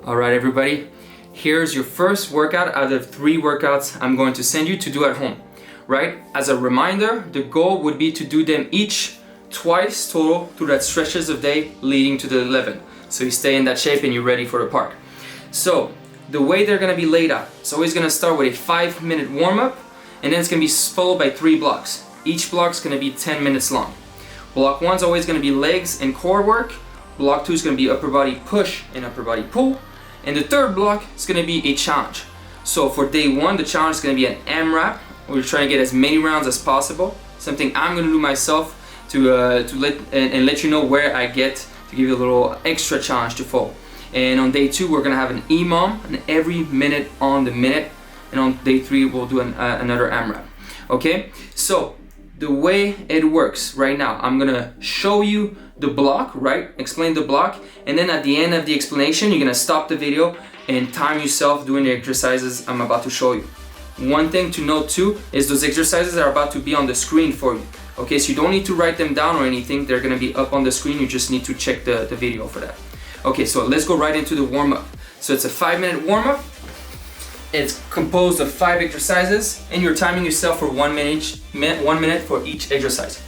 All right, everybody, here's your first workout out of 3 workouts I'm going to send you to do at home, right? As a reminder, the goal would be to do them each twice total through that stretches of day leading to the 11. So you stay in that shape and you're ready for the park. So the way they're gonna be laid out, it's always gonna start with a 5-minute warm-up, and then it's gonna be followed by 3 blocks. Each block's gonna be 10 minutes long. Block 1's always gonna be legs and core work. Block 2 is gonna be upper body push and upper body pull. And the third block is going to be a challenge. So for day 1, the challenge is going to be an AMRAP. We're trying to get as many rounds as possible. Something I'm going to do myself to let you know where I get, to give you a little extra challenge to follow. And on day 2, we're going to have an EMOM, and every minute on the minute. And on day 3, we'll do another AMRAP. Okay? So the way it works right now, I'm going to show you the block, right? Explain the block, and then at the end of the explanation, you're gonna stop the video and time yourself doing the exercises I'm about to show you. One thing to note too is those exercises are about to be on the screen for you. Okay, so you don't need to write them down or anything. They're gonna be up on the screen. You just need to check the video for that. Okay, so let's go right into the warm-up. So it's a 5-minute warm-up. It's composed of 5 exercises, and you're timing yourself for 1 minute for each exercise.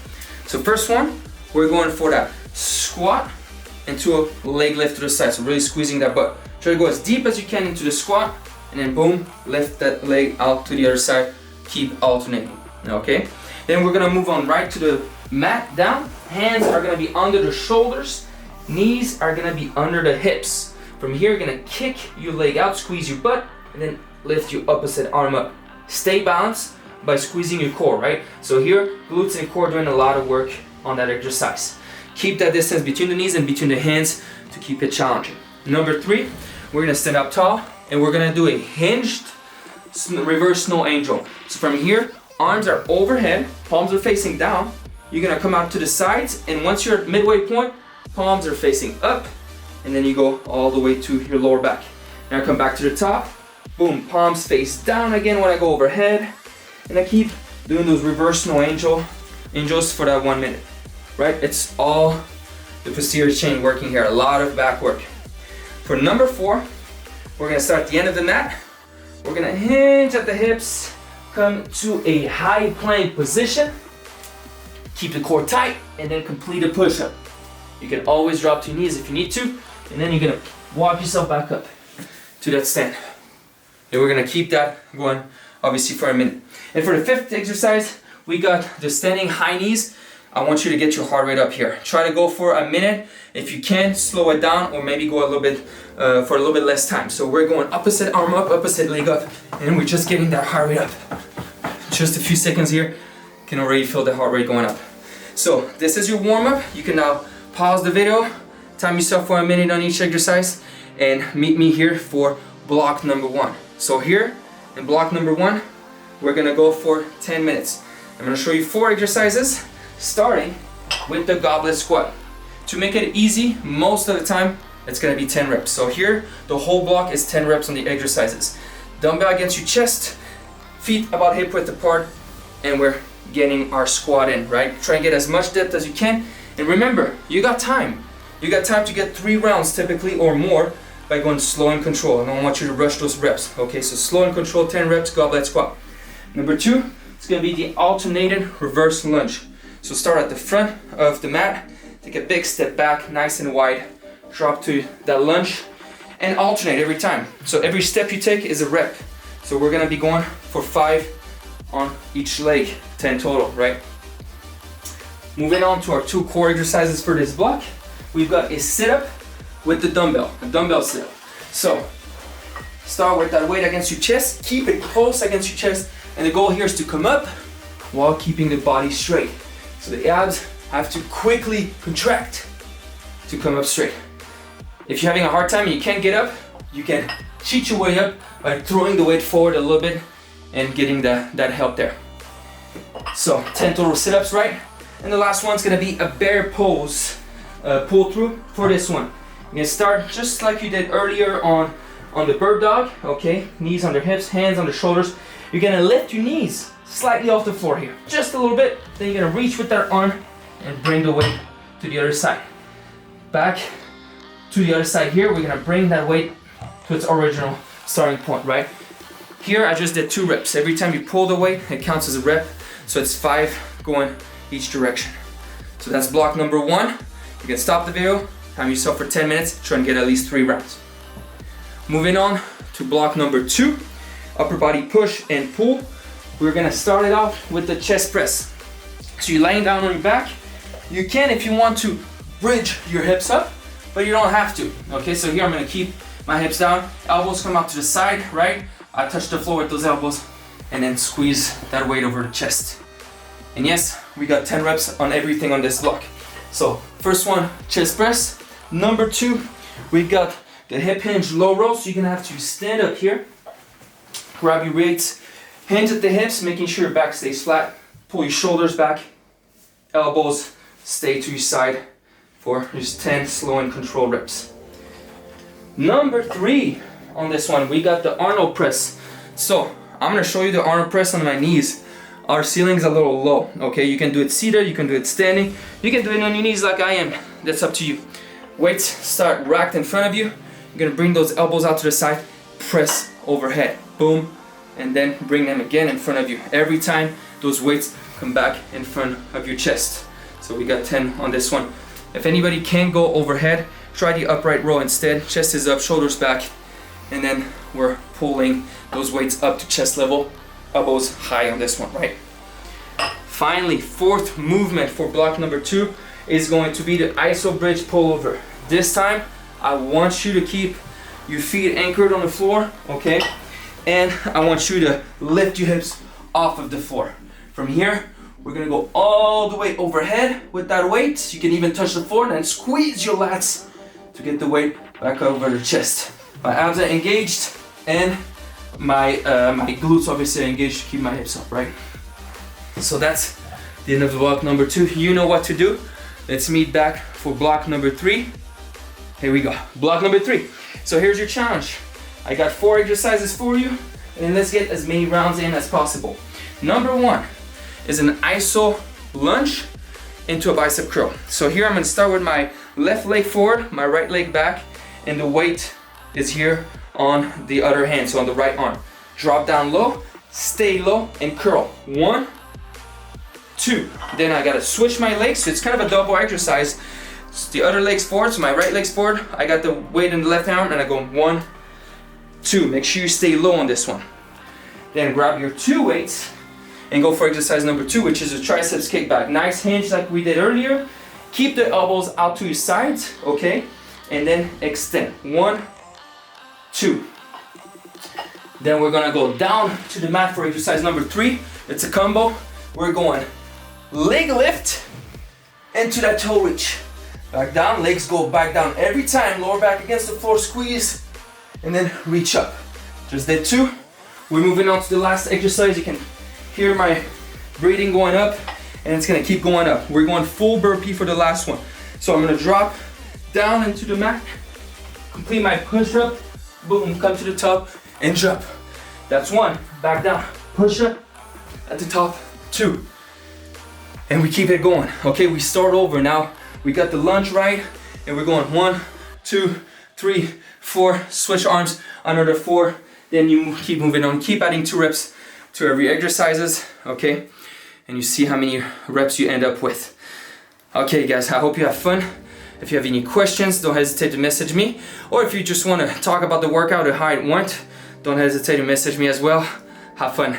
So first one, we're going for that squat into a leg lift to the side, so really squeezing that butt. Try to go as deep as you can into the squat, and then boom, lift that leg out to the other side. Keep alternating, okay? Then we're gonna move on right to the mat down. Hands are gonna be under the shoulders, knees are gonna be under the hips. From here, you're gonna kick your leg out, squeeze your butt, and then lift your opposite arm up. Stay balanced by squeezing your core, right? So here, glutes and core doing a lot of work on that exercise. Keep that distance between the knees and between the hands to keep it challenging. Number 3, we're gonna stand up tall and we're gonna do a hinged reverse snow angel. So from here, arms are overhead, palms are facing down. You're gonna come out to the sides, and once you're at midway point, palms are facing up, and then you go all the way to your lower back. Now come back to the top, boom, palms face down again when I go overhead, and I keep doing those reverse snow angels for that 1 minute. Right? It's all the posterior chain working here, a lot of back work. For number 4, we're gonna start at the end of the mat. We're gonna hinge at the hips, come to a high plank position, keep the core tight, and then complete a push-up. You can always drop to your knees if you need to, and then you're gonna walk yourself back up to that stand. And we're gonna keep that going, obviously, for a minute. And for the 5th exercise, we got the standing high knees. I want you to get your heart rate up here. Try to go for a minute. If you can, slow it down, or maybe go a little bit for a little bit less time. So we're going opposite arm up, opposite leg up, and we're just getting that heart rate up. Just a few seconds here, you can already feel the heart rate going up. So this is your warm-up. You can now pause the video, time yourself for a minute on each exercise, and meet me here for block number 1. So here in block number 1, we're gonna go for 10 minutes. I'm gonna show you 4 exercises, starting with the goblet squat. To make it easy, most of the time, it's gonna be 10 reps. So here, the whole block is 10 reps on the exercises. Dumbbell against your chest, feet about hip width apart, and we're getting our squat in, right? Try and get as much depth as you can. And remember, you got time. You got time to get 3 rounds typically or more by going slow and control. I don't want you to rush those reps. Okay, so slow and control, 10 reps, goblet squat. Number 2, it's gonna be the alternated reverse lunge. So start at the front of the mat, take a big step back, nice and wide, drop to that lunge, and alternate every time. So every step you take is a rep. So we're gonna be going for 5 on each leg, 10 total, right? Moving on to our 2 core exercises for this block, we've got a sit-up with the dumbbell, a dumbbell sit-up. So start with that weight against your chest, keep it close against your chest, and the goal here is to come up while keeping the body straight. So the abs have to quickly contract to come up straight. If you're having a hard time and you can't get up, you can cheat your way up by throwing the weight forward a little bit and getting that help there. So 10 total sit-ups, right? And the last one's gonna be a bear pose pull through for this one. You're gonna start just like you did earlier on the bird dog, okay? Knees under hips, hands on the shoulders. You're gonna lift your knees slightly off the floor here, just a little bit. Then you're gonna reach with that arm and bring the weight to the other side. Back to the other side here, we're gonna bring that weight to its original starting point, right? Here I just did 2 reps. Every time you pull the weight, it counts as a rep. So it's 5 going each direction. So that's block number 1. You can stop the video, time yourself for 10 minutes, try and get at least 3 rounds. Moving on to block number 2, upper body push and pull. We're gonna start it off with the chest press. So you're laying down on your back. You can, if you want to, bridge your hips up, but you don't have to. Okay, so here I'm gonna keep my hips down, elbows come out to the side, right? I touch the floor with those elbows and then squeeze that weight over the chest. And yes, we got 10 reps on everything on this block. So first one, chest press. Number 2, we got the hip hinge low row. So you're gonna have to stand up here, grab your weights, hands at the hips, making sure your back stays flat. Pull your shoulders back, elbows stay to your side for just 10 slow and controlled reps. Number 3 on this one, we got the Arnold press. So I'm gonna show you the Arnold press on my knees. Our ceiling's a little low, okay? You can do it seated, you can do it standing, you can do it on your knees like I am. That's up to you. Weights start racked in front of you. You're gonna bring those elbows out to the side, press overhead, boom, and then bring them again in front of you. Every time those weights come back in front of your chest. So we got 10 on this one. If anybody can't go overhead, try the upright row instead. Chest is up, shoulders back, and then we're pulling those weights up to chest level, elbows high on this one, right? Finally, 4th movement for block number 2 is going to be the iso bridge pullover. This time, I want you to keep your feet anchored on the floor, okay? And I want you to lift your hips off of the floor. From here, we're gonna go all the way overhead with that weight. You can even touch the floor and then squeeze your lats to get the weight back over the chest. My abs are engaged and my glutes obviously are engaged to keep my hips up, right? So that's the end of the block number 2. You know what to do. Let's meet back for block number 3. Here we go, block number 3. So here's your challenge. I got 4 exercises for you, and let's get as many rounds in as possible. Number 1 is an iso lunge into a bicep curl. So here I'm gonna start with my left leg forward, my right leg back, and the weight is here on the other hand, so on the right arm. Drop down low, stay low, and curl. 1, 2. Then I gotta switch my legs, so it's kind of a double exercise. So the other leg's forward, so my right leg's forward. I got the weight in the left arm, and I go 1, 2. Make sure you stay low on this one. Then grab your 2 weights and go for exercise number 2, which is a triceps kickback. Nice hinge like we did earlier. Keep the elbows out to your sides, okay? And then extend. 1, 2. Then we're gonna go down to the mat for exercise number 3. It's a combo. We're going leg lift into that toe reach. Back down, legs go back down every time. Lower back against the floor, squeeze, and then reach up. Just did 2. We're moving on to the last exercise. You can hear my breathing going up, and it's gonna keep going up. We're going full burpee for the last one. So I'm gonna drop down into the mat, complete my push up, boom, come to the top, and jump. That's 1, back down, push up, at the top, 2. And we keep it going. Okay, we start over now. We got the lunge right, and we're going 1, 2, 3, 4, switch arms, another 4, then you keep moving on, keep adding 2 reps to every exercises, okay? And you see how many reps you end up with. Okay guys, I hope you have fun. If you have any questions, don't hesitate to message me. Or if you just want to talk about the workout or how it went, don't hesitate to message me as well. Have fun.